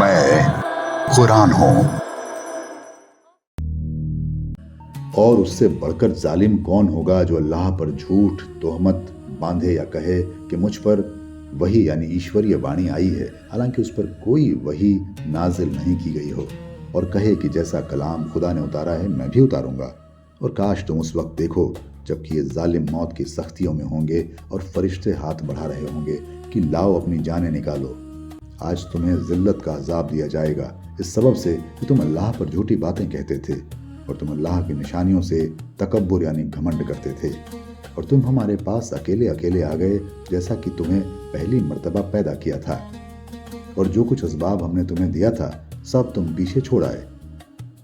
मैं कुरान हूं। और उससे बढ़कर जालिम कौन होगा जो अल्लाह पर झूठ तोहमत बांधे या कहे कि मुझ पर वही यानी ईश्वरीय वाणी आई है, हालांकि उस पर कोई वही नाजिल नहीं की गई हो, और कहे कि जैसा कलाम खुदा ने उतारा है मैं भी उतारूंगा। और काश तुम उस वक्त देखो जबकि ये जालिम मौत की सख्तियों में होंगे और फरिश्ते हाथ बढ़ा रहे होंगे कि लाओ अपनी जानें निकालो। आज तुम्हें जिल्लत का अजाब दिया जाएगा इस सबब से कि तुम अल्लाह पर झूठी बातें कहते थे और तुम अल्लाह की निशानियों से तकब्बुर यानी घमंड करते थे, और तुम हमारे पास अकेले अकेले आ गए जैसा कि तुम्हें पहली मर्तबा पैदा किया था, और जो कुछ असबाब हमने तुम्हें दिया था सब तुम पीछे छोड़ आए,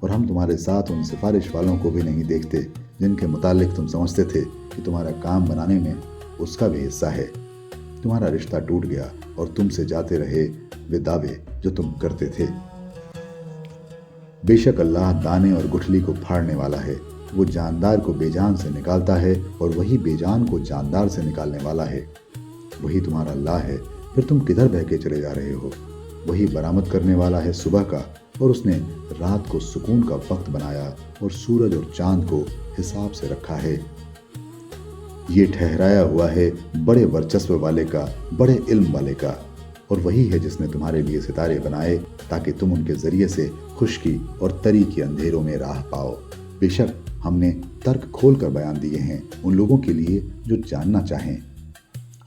और हम तुम्हारे साथ उन सिफारिश वालों को भी नहीं देखते जिनके मुतालिक तुम समझते थे कि तुम्हारा काम बनाने में उसका भी हिस्सा है। तुम्हारा रिश्ता टूट गया और तुमसे जाते रहे वे दावे जो तुम करते थे। बेशक अल्लाह दाने और गुठली को फाड़ने वाला है, वो जानदार को बेजान से निकालता है और वही बेजान को जानदार से निकालने वाला है। वही तुम्हारा अल्लाह है, फिर तुम किधर बह के चले जा रहे हो। वही बरामद करने वाला है सुबह का, और उसने रात को सुकून का वक्त बनाया और सूरज और चांद को हिसाब से रखा है। ये ठहराया हुआ है बड़े वर्चस्व वाले का, बड़े इल्म वाले का, और वही है जिसने तुम्हारे लिए सितारे बनाए ताकि तुम उनके जरिए से खुश्की और तरी के अंधेरों में राह पाओ। बेशक हमने तर्क खोल कर बयान दिए हैं उन लोगों के लिए जो जानना चाहें,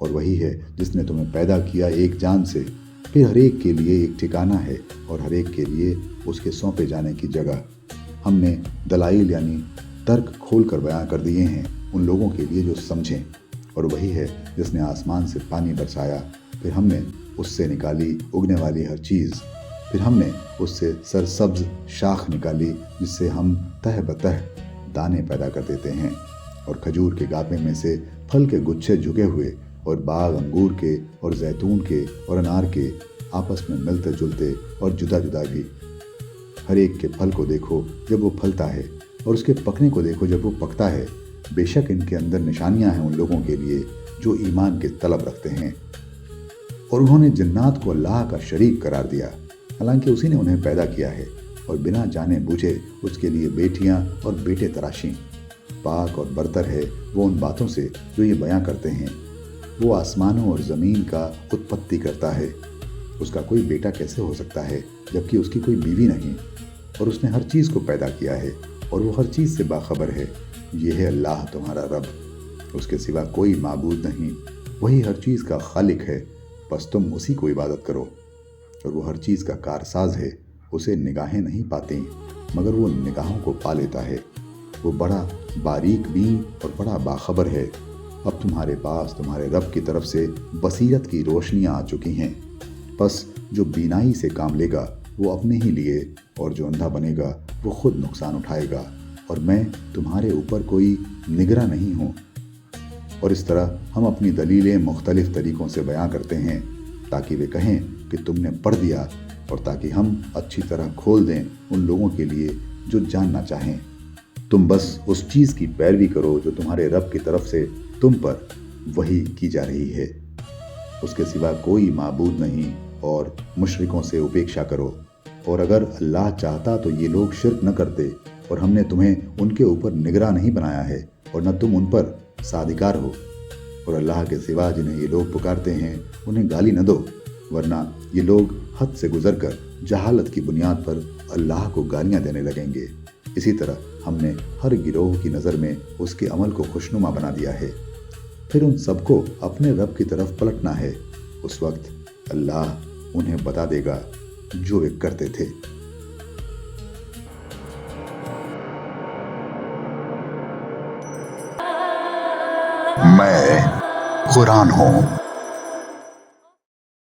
और वही है जिसने तुम्हें पैदा किया एक जान से, फिर हर एक के लिए एक ठिकाना है और हर एक के लिए उसके सौंपे जाने की जगह। हमने दलाइल यानी तर्क खोल कर बयान कर दिए हैं उन लोगों के लिए जो समझें, और वही है जिसने आसमान से पानी बरसाया, फिर हमने उससे निकाली उगने वाली हर चीज़, फिर हमने उससे सरसब्ज शाख निकाली जिससे हम तह बतह दाने पैदा कर देते हैं, और खजूर के गापे में से फल के गुच्छे झुके हुए, और बाग अंगूर के और जैतून के और अनार के आपस में मिलते जुलते और जुदा जुदा भी। हर एक के फल को देखो जब वो फलता है, और उसके पकने को देखो जब वो पकता है। बेशक इनके अंदर निशानियां हैं उन लोगों के लिए जो ईमान की तलब रखते हैं। और उन्होंने जिन्नात को अल्लाह का शरीक करार दिया, हालांकि उसी ने उन्हें पैदा किया है, और बिना जाने बूझे उसके लिए बेटियां और बेटे तराशी। पाक और बरतर है वो उन बातों से जो ये बयां करते हैं। वो आसमानों और ज़मीन का उत्पत्ति करता है, उसका कोई बेटा कैसे हो सकता है जबकि उसकी कोई बीवी नहीं, और उसने हर चीज़ को पैदा किया है और वो हर चीज़ से बाखबर है। ये है अल्लाह तुम्हारा रब, उसके सिवा कोई माबूद नहीं, वही हर चीज़ का खालिक है, बस तुम उसी को इबादत करो। और वो हर चीज़ का कारसाज है, उसे निगाहें नहीं पाती मगर वो निगाहों को पा लेता है। वो बड़ा बारीक बीन और बड़ा बाखबर है। अब तुम्हारे पास तुम्हारे रब की तरफ से बसीरत की रोशनियां आ चुकी हैं, बस जो बीनाई से काम लेगा वो अपने ही लिए, और जो अंधा बनेगा वो खुद नुकसान उठाएगा, और मैं तुम्हारे ऊपर कोई निगरां नहीं हूँ। और इस तरह हम अपनी दलीलें मुख्तलिफ तरीक़ों से बयां करते हैं ताकि वे कहें कि तुमने पढ़ दिया, और ताकि हम अच्छी तरह खोल दें उन लोगों के लिए जो जानना चाहें। तुम बस उस चीज़ की पैरवी करो जो तुम्हारे रब की तरफ से तुम पर वही की जा रही है, उसके सिवा कोई माबूद नहीं, और मुशरिकों से उपेक्षा करो। और अगर अल्लाह चाहता तो ये लोग शिर्क न करते, और हमने तुम्हें उनके ऊपर निगरान नहीं बनाया है और न तुम उन पर साधिकार हो। और अल्लाह के सिवा जिन्हें ये लोग पुकारते हैं उन्हें गाली न दो, वरना ये लोग हद से गुजरकर जहालत की बुनियाद पर अल्लाह को गालियां देने लगेंगे। इसी तरह हमने हर गिरोह की नज़र में उसके अमल को खुशनुमा बना दिया है, फिर उन सबको अपने रब की तरफ पलटना है। उस वक्त अल्लाह उन्हें बता देगा जो वे करते थे। मैं कुरान हूं।